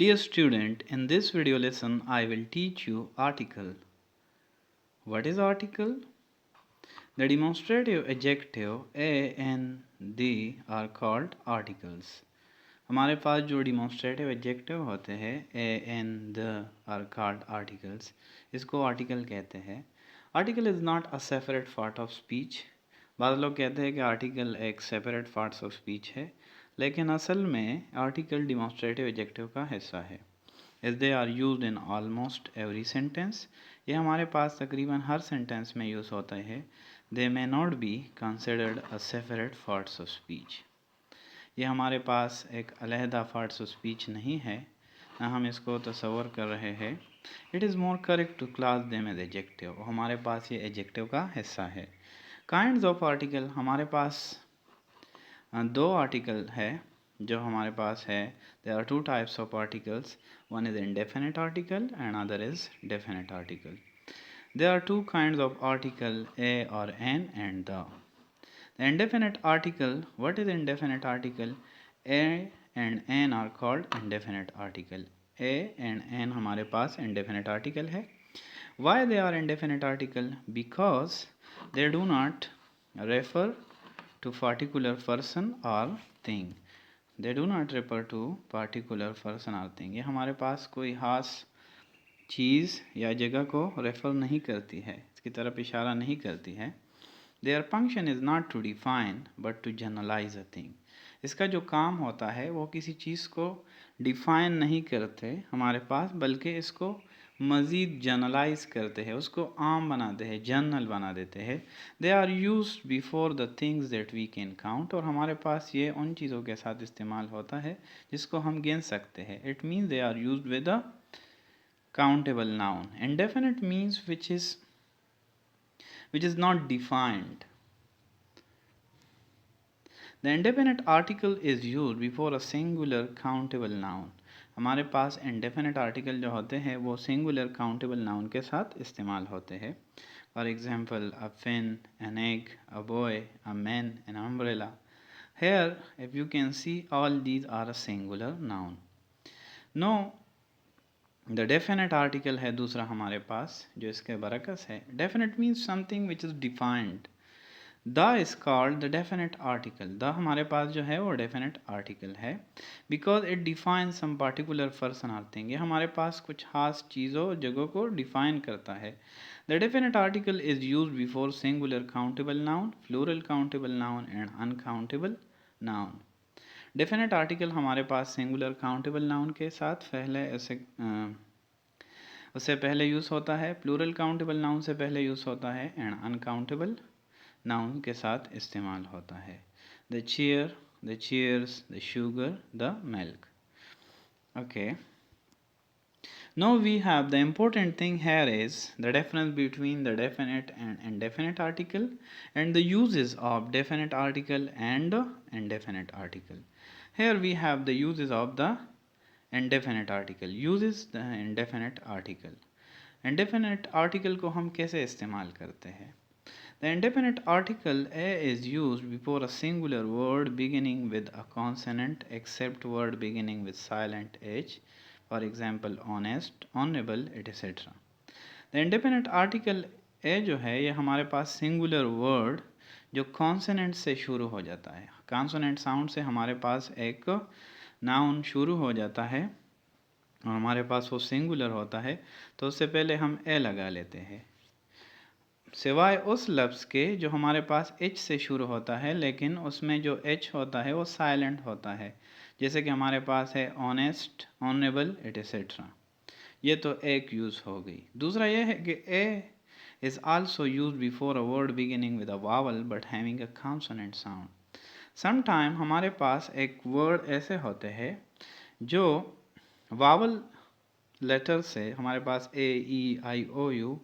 Dear student, in this video lesson I will teach you article. What is article? The demonstrative adjective a and the are called articles. हमारे पास जो demonstrative adjective होते हैं a and the are called articles. इसको article कहते हैं. Article is not a separate part of speech. बाद लोग कहते हैं कि article एक separate parts of speech है, लेकिन असल में article demonstrative adjective का हिस्सा है. As they are used in almost every sentence, ये हमारे पास तकरीबन हर सेंटेंस में यूज़ होता है. They may not be considered a separate parts of speech. ये हमारे पास एक अलहदा parts of speech नहीं है, ना हम इसको तस्वर कर रहे हैं. It is more correct to class them as adjective. हमारे पास ये adjective का हिस्सा है. Kinds of article, हमारे पास दो आर्टिकल है जो हमारे पास है. There are two types of articles. One is indefinite article and other is definite article. There are two kinds of article, a or an and the. The indefinite article, what is indefinite article? A and an are called indefinite article. A and an हमारे पास indefinite article है. Why they are indefinite article? Because they do not refer to particular person or thing. They do not refer to particular person or thing. ये हमारे पास कोई खास चीज़ या जगह को refer नहीं करती है, इसकी तरफ इशारा नहीं करती है. Their function is not to define but to generalize a thing. इसका जो काम होता है वो किसी चीज़ को डिफ़ाइन नहीं करते हमारे पास, बल्कि इसको मज़ीद जनरलाइज करते हैं, उसको आम बनाते हैं, जनरल बना देते हैं. They are used before the things that we can count. और हमारे पास ये उन चीज़ों के साथ इस्तेमाल होता है जिसको हम गिन सकते हैं. It means they are used with a countable noun. Indefinite means which is not defined. The indefinite article is used before a singular countable noun. हमारे पास indefinite article जो होते हैं वो singular countable noun के साथ इस्तेमाल होते हैं. For example, a pen, an egg, a boy, a man, an umbrella. Here, if you can see, all these are a singular noun. Now, the definite article है दूसरा हमारे पास जो इसके बरकस है. Definite means something which is defined. The is called the definite article. The हमारे पास जो है वो definite article है because it defines some particular person or thing. ये हमारे पास कुछ खास चीज़ों जगहों को define करता है. The definite article is used before singular countable noun, plural countable noun and uncountable noun. Definite article हमारे पास सिंगुलर काउंटेबल नाउन के साथ पहले उससे पहले यूज़ होता है, प्लूरल काउंटेबल नाउन से पहले यूज़ होता है एंड अनकाउंटेबल नाउन के साथ इस्तेमाल होता है. The chair, the chairs, the sugar, the milk. Okay, now we have the important thing here is the difference between the definite and indefinite article and the uses of definite article and indefinite article. Here we have the uses of the indefinite article. Uses the indefinite article. Indefinite article को हम कैसे इस्तेमाल करते हैं? The indefinite article a is used before a singular word beginning with a consonant except word beginning with silent h. For example, honest, honorable, etc. The indefinite article a जो है ये हमारे पास singular word जो consonant से शुरू हो जाता है, कॉन्सोनेंट साउंड से हमारे पास एक नाउन शुरू हो जाता है और हमारे पास वो सिंगुलर होता है, तो उससे पहले हम ए लगा लेते हैं, सिवाय उस लफ्ज़ के जो हमारे पास एच से शुरू होता है लेकिन उसमें जो एच होता है वो साइलेंट होता है. जैसे कि हमारे पास है ऑनेस्ट, ऑनरेबल, एटसेट्रा. ये तो एक यूज़ हो गई. दूसरा ये है कि ए is also used before a word beginning with a vowel but having a consonant sound. Sometime हमारे पास एक word ऐसे होते हैं जो vowel letter से हमारे पास A, E, I, O, U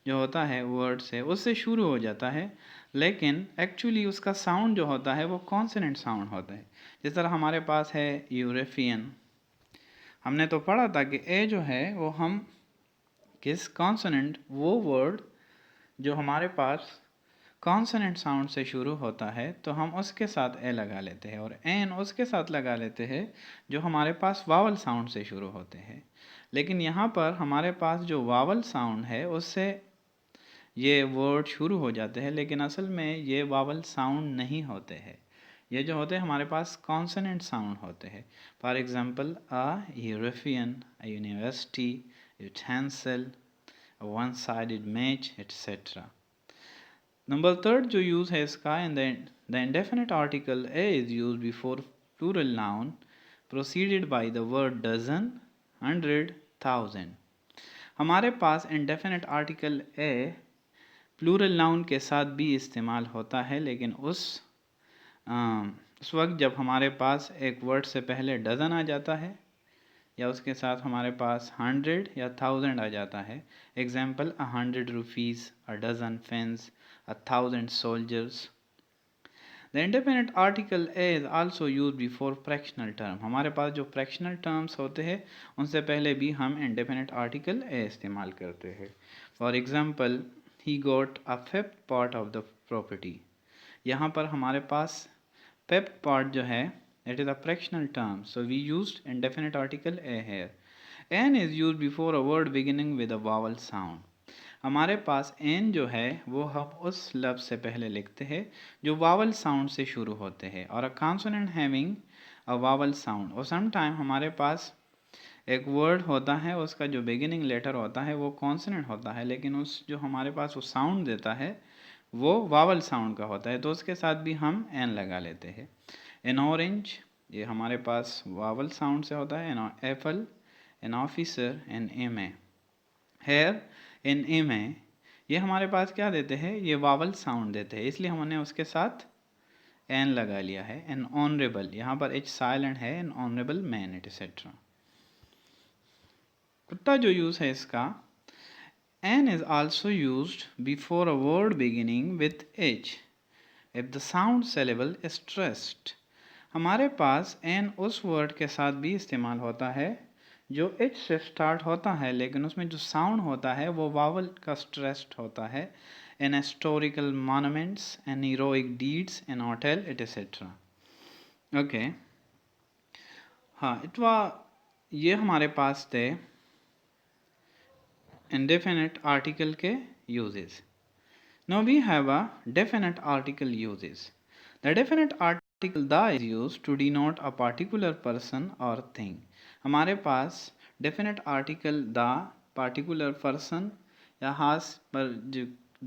जो होता है word से उससे शुरू हो जाता है, लेकिन एक्चुअली उसका साउंड जो होता है वो कॉन्सोनेंट साउंड होता है. जिस तरह हमारे पास है यूरोपियन, हमने तो पढ़ा था कि ए जो है वो हम किस कॉन्सोनेंट, वो वर्ड जो हमारे पास कॉन्सोनेंट साउंड से शुरू होता है तो हम उसके साथ ए लगा लेते हैं, और एन उसके साथ लगा लेते हैं जो हमारे पास वावल साउंड से शुरू होते हैं। लेकिन यहाँ पर हमारे पास जो वावल साउंड है उससे ये वर्ड शुरू हो जाते हैं, लेकिन असल में ये वावल साउंड नहीं होते हैं। ये जो होते हैं हमारे पास कॉन्सोनेंट साउंड होते हैं। For example a European, a university, utensil, one sided match etcetera. Number third जो यूज़ है इसका, in the indefinite article a is used before plural noun preceded by the word dozen, hundred, thousand. हमारे पास indefinite article a plural noun के साथ भी इस्तेमाल होता है, लेकिन उस वक्त जब हमारे पास एक वर्ड से पहले डज़न आ जाता है या उसके साथ हमारे पास 100 या 1000 आ जाता है। Example, 100 rupees, a dozen fence, 1000 soldiers. The indefinite article a is also use before fractional term. हमारे पास जो फ्रैक्शनल टर्म्स होते हैं उनसे पहले भी हम इंडेफिनिट आर्टिकल ए इस्तेमाल करते हैं। For example, he got a fifth part of the property. यहाँ पर हमारे पास फिफ्थ पार्ट जो है it is a fractional term, so we used indefinite article a here. An is used before a word beginning with a vowel sound. हमारे पास N जो है वो हम उस लफ्ज़ से पहले लिखते हैं जो वावल साउंड से शुरू होते हैं, और अ consonant having a vowel sound. और सम टाइम हमारे पास एक वर्ड होता है उसका जो बिगिनिंग लेटर होता है वो कॉन्सोनेंट होता है, लेकिन उस जो हमारे पास वो साउंड देता है वो वावल साउंड का होता है, तो उसके साथ भी हम एन लगा लेते हैं। एन ऑरेंज, ये हमारे पास वावल साउंड से होता है। An apple, an officer, an M A. Here, an M A, ये हमारे पास क्या देते हैं, ये वावल साउंड देते हैं, इसलिए हमने उसके साथ एन लगा लिया है। एन ऑनरेबल, यहाँ पर एच साइलेंट है। N honourable man etcetera. कुत्ता जो यूज़ है इसका, N is also used before a word beginning with H if the sound syllable is stressed। हमारे पास N उस वर्ड के साथ भी इस्तेमाल होता है जो H से स्टार्ट होता है, लेकिन उसमें जो साउंड होता है वो वावल का स्ट्रेस्ड होता है। In historical monuments and heroic deeds in hotel etcetera. Okay, हाँ, इतवा ये हमारे पास थे indefinite article के uses. Now we have a definite article uses. The definite article the is used to denote a particular person or thing. हमारे पास definite article the particular person या खास पर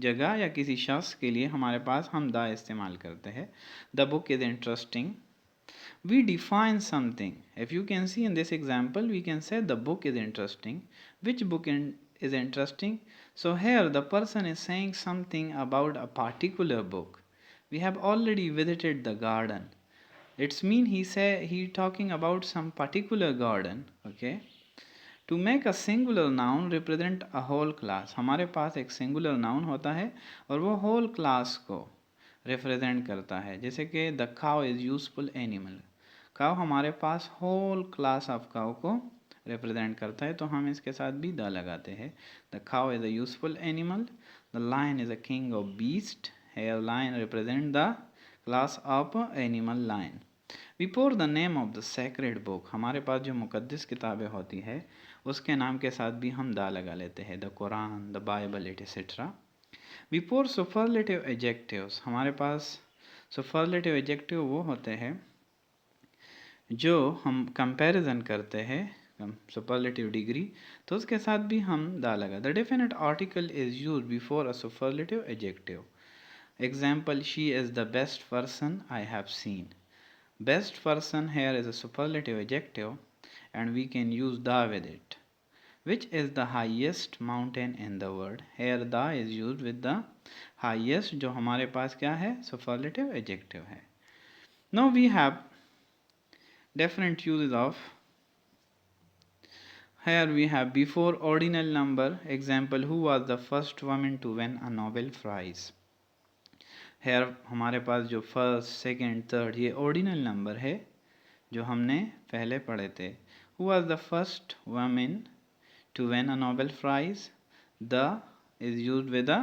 जगह या किसी शख्स के लिए हमारे पास हम the इस्तेमाल करते हैं। The book is interesting. We define something. If you can see in this example, we can say the book is interesting. Which book is interesting? So here the person is saying something about a particular book. We have already visited the garden. It's mean he talking about some particular garden. Okay. To make a singular noun represent a whole class. हमारे पास एक singular noun होता है और वो whole class को represent करता है। जैसे कि the cow is useful animal. काव हमारे पास होल क्लास ऑफ काव को रिप्रेजेंट करता है, तो हम इसके साथ भी द लगाते हैं। The cow is a useful animal. The lion is a king of beast. Here lion represent the class of animal lion. Before the name of the sacred book, हमारे पास जो मुकद्दस किताबें होती है उसके नाम के साथ भी हम द लगा लेते हैं। The Quran, the Bible etcetera. Before superlative adjectives, हमारे पास सुपरलेटिव एडजेक्टिव वो होते हैं जो हम कंपैरिजन करते हैं सुपरलेटिव डिग्री, तो उसके साथ भी हम दा लगा। The definite article is used before a superlative adjective. Example, she is the best person I have seen. Best person here is a superlative adjective and we can use the with it. Which is the highest mountain in the world, here the is used with the highest, जो हमारे पास क्या है, superlative adjective है। Now we have different uses of, here we have before ordinal number. Example, who was the first woman to win a Nobel Prize। here हमारे पास जो first, second, third ये ordinal number है जो हमने पहले पढ़े थे। who was the first woman to win a Nobel Prize, the is used with the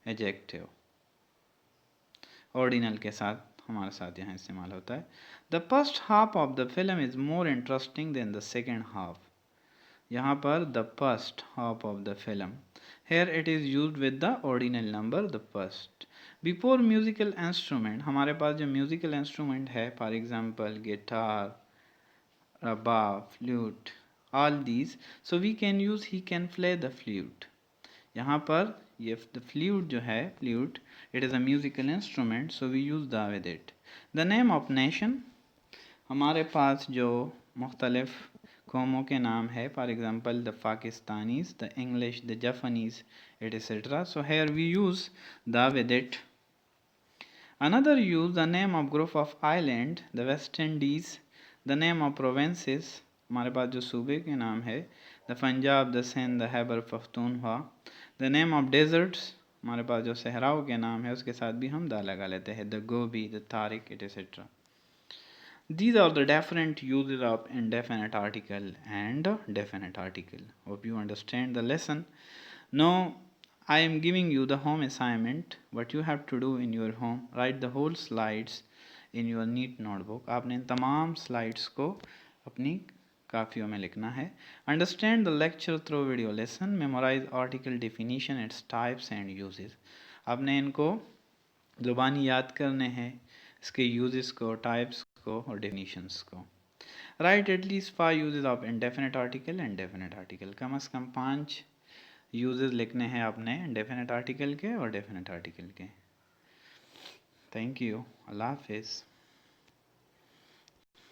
adjective। Ordinal के साथ हमारे साथ यहाँ इस्तेमाल होता है। The first half of the film is more interesting than the second half. यहाँ पर the first half of the film, here it is use with the ordinal number the first. Before musical instrument, हमारे पास जो musical instrument है, for example guitar, rabab, flute, all these, so we can use he can play the flute। यहाँ पर ये the flute जो है, flute, it is a musical instrument, so we use the with it। the name of nation, हमारे पास जो मुख्तलिफ कौमों के नाम है, for example the Pakistanis, the English, the Japanese, etc, so here we use the with it। another use the name of group of island, the West Indies, the name of provinces, हमारे पास जो सूबे के नाम है, the Punjab, the Sindh, the Khyber Pakhtunkhwa. The name of deserts, हमारे पास जो सहराओं के नाम है उसके साथ भी हम दा लगा लेते हैं, the Gobi, the Tariq, etcetera. These are the different uses of indefinite article and definite article. Hope you understand the lesson. Now I am giving you the home assignment. What you have to do in your home, write the whole slides in your neat notebook। आपने इन तमाम slides को अपनी काफियों में लिखना है। Understand the lecture through video lesson, memorize article definition, its types and uses। आपने इनको ज़ुबानी याद करने हैं, इसके यूजेस को, टाइप्स को और डेफिनेशंस को। Right at least 5 uses of indefinite article and definite article, कम से कम 5 यूजेस लिखने हैं आपने इंडेफिनिट आर्टिकल के और डेफिनिट आर्टिकल के। थैंक यू, अल्लाह हाफिज़।